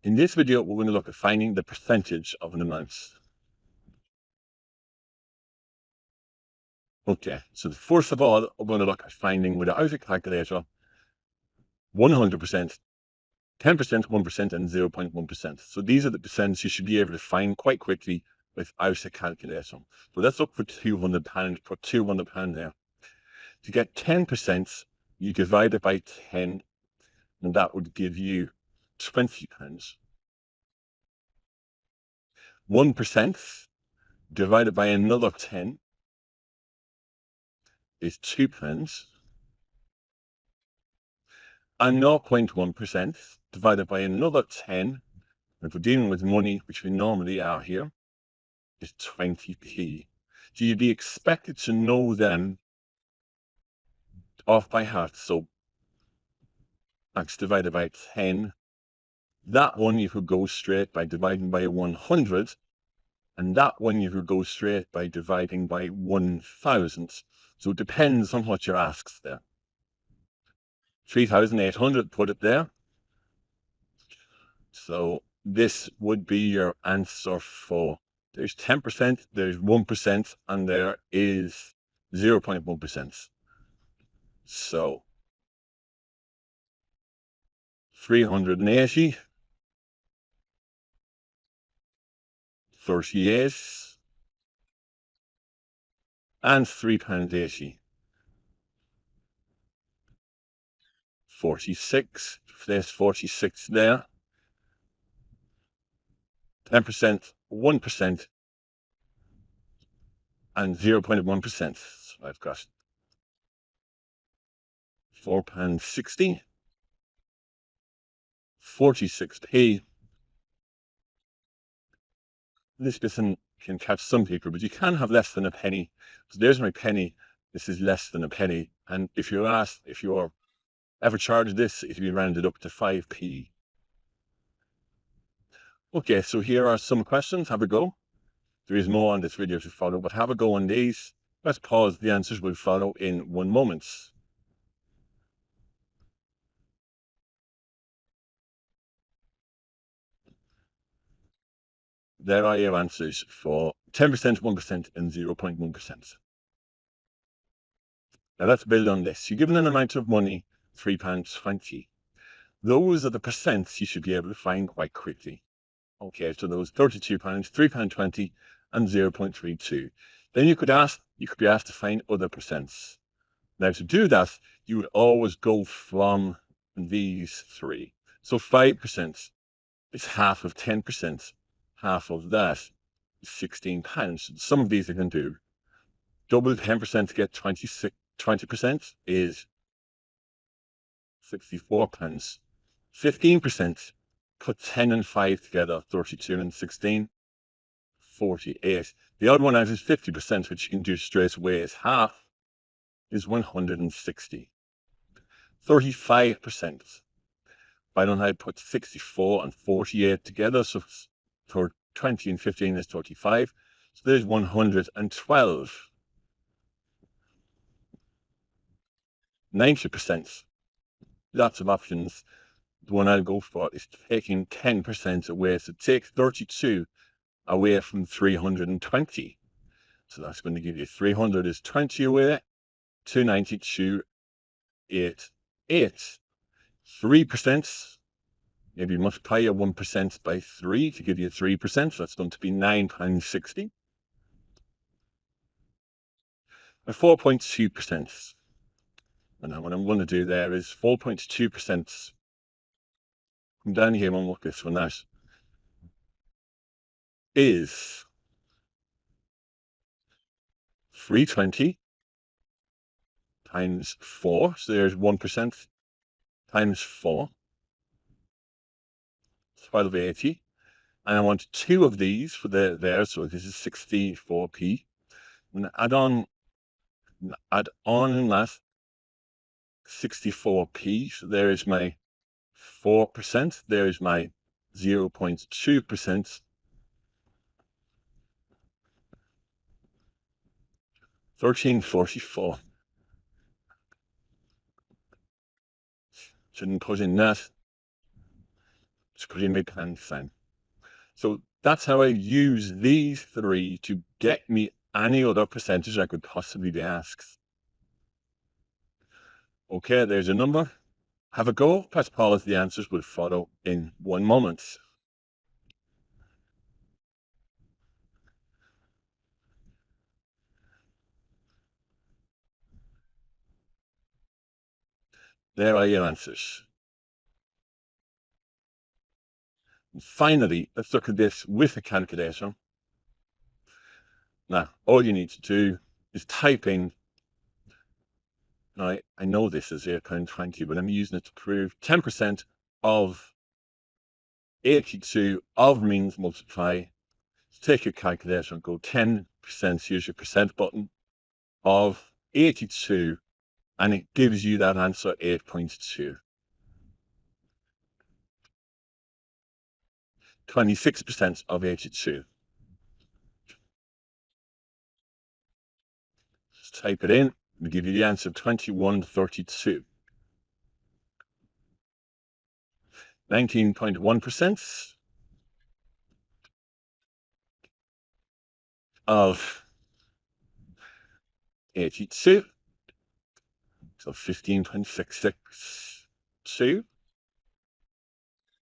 In this video, we're going to look at finding the percentage of an amount. Okay, so first of all, we're going to look at finding without a calculator 100%, 10%, 1%, and 0.1%. So these are the percents you should be able to find quite quickly without a calculator. So let's look for £200, put £200 there. To get 10%, you divide it by 10, and that would give you £20. 1% divided by another 10 is £2. And 0.1% divided by another 10, if we're dealing with money, which we normally are here, is 20p. So you'd be expected to know them off by heart. So that's divided by 10. That one you could go straight by dividing by 100. And that one you could go straight by dividing by 1,000. So it depends on what you're asked there. 3,800, put it there. So this would be your answer for, there's 10%, there's 1%, and there is 0.1%. So 380, 38, and £3.80. 46, there's 46 there. 10%, 1%, and 0.1%. So I've got £4.60, 46p. This can catch some people, but you can have less than a penny. So there's my penny. This is less than a penny. And if you're asked if you're ever charged this, it'll be rounded up to 5p. Okay, so here are some questions. Have a go. There is more on this video to follow, but have a go on these. Let's pause. The answers will follow in one moment. There are your answers for 10%, 1%, and 0.1%. Now let's build on this. You're given an amount of money, £3.20. Those are the percents you should be able to find quite quickly. Okay, so those £32, £3.20, and 0.32. Then you could be asked to find other percents. Now to do that, you would always go from these three. So 5% is half of 10%. Half of that is £16. Some of these I can do. Double 10% to get 20% is £64. 15%, put 10 and 5 together, 32 and 16, 48. The odd one out is 50%, which you can do straight away as half, is 160. 35%. If I don't know how to put 64 and 48 together, so for 20 and 15 is 35. So there's 112. 90%. Lots of options. The one I'll go for is taking 10% away. So take 32 away from 320. So that's going to give you 300 is 20 away, 292, 8, 8. 3%, maybe multiply your 1% by 3 to give you 3%. So that's going to be £9.60. And 4.2%. And now what I'm going to do there is 4.2%. Come down here and look this one out. Is 320 times 4. So there's 1% times 4. 1280. And I want two of these for there. So this is 64p. I'm going to add on that 64p. So there is my 4%. There is my 0.2%. 1344. Shouldn't put in that. screaming hand sign. So that's how I use these three to get me any other percentage I could possibly be asked. Okay, there's a number. Have a go. Press pause. The answers will follow in one moment. There are your answers. And finally, let's look at this with a calculator. Now, all you need to do is type in, now I know this is £8.20, but I'm using it to prove 10% of 82 of means multiply. Take your calculator and go 10%, use your percent button, of 82, and it gives you that answer 8.2. 26% of 82. Just type it in, it'll give you the answer of 2132. 19.1% of 82, so 15.662.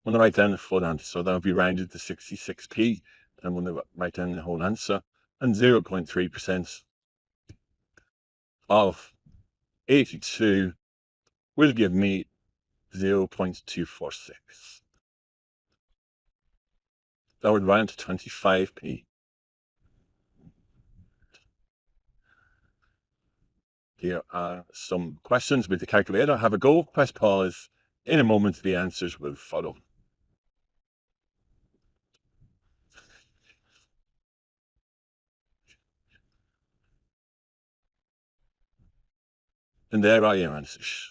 I'm going to write down the full answer, so that'll be rounded to 66p. I'm going to write down the whole answer, and 0.3% of 82 will give me 0.246. That would round to 25p. Here are some questions with the calculator. Have a go, press pause. In a moment, the answers will follow. And there are your answers.